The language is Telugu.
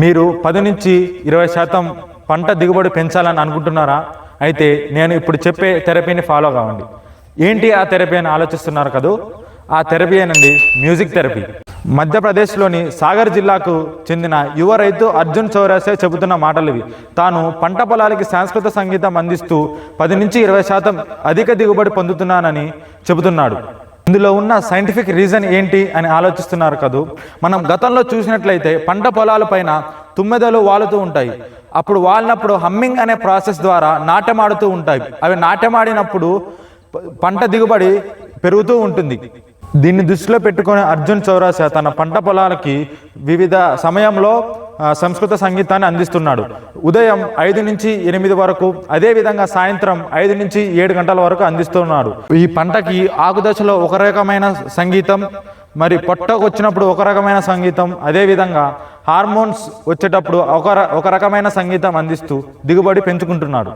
మీరు 10 నుంచి 20% పంట దిగుబడి పెంచాలని అనుకుంటున్నారా? అయితే నేను ఇప్పుడు చెప్పే థెరపీని ఫాలో కావండి. ఏంటి ఆ థెరపీ అని ఆలోచిస్తున్నారు కదూ? ఆ థెరపీ ఏనండి మ్యూజిక్ థెరపీ. మధ్యప్రదేశ్లోని సాగర్ జిల్లాకు చెందిన యువ రైతు అర్జున్ చౌరాసే చెబుతున్న మాటలు ఇవి. తాను పంట పొలాలకి సంస్కృత సంగీతం అందిస్తూ 10 నుంచి 20% అధిక దిగుబడి పొందుతున్నానని చెబుతున్నాడు. ఇందులో ఉన్న సైంటిఫిక్ రీజన్ ఏంటి అని ఆలోచిస్తున్నారు కదూ? మనం గతంలో చూసినట్లయితే పంట పొలాల పైన తుమ్మెదలు వాలుతూ ఉంటాయి. అప్పుడు వాలినప్పుడు హమ్మింగ్ అనే ప్రాసెస్ ద్వారా నాట్యమాడుతూ ఉంటాయి. అవి నాట్యమాడినప్పుడు పంట దిగుబడి పెరుగుతూ ఉంటుంది. దీన్ని దృష్టిలో పెట్టుకుని అర్జున్ చౌరాసా తన పంట పొలాలకి వివిధ సమయంలో సంస్కృత సంగీతాన్ని అందిస్తున్నాడు. ఉదయం 5 నుంచి 8 వరకు, అదేవిధంగా సాయంత్రం 5 నుంచి 7 గంటల వరకు అందిస్తున్నాడు. ఈ పంటకి ఆకుదశలో ఒక రకమైన సంగీతం, మరి పొట్టకు వచ్చినప్పుడు ఒక రకమైన సంగీతం, అదేవిధంగా హార్మోన్స్ వచ్చేటప్పుడు ఒక రకమైన సంగీతం అందిస్తూ దిగుబడి పెంచుకుంటున్నాడు.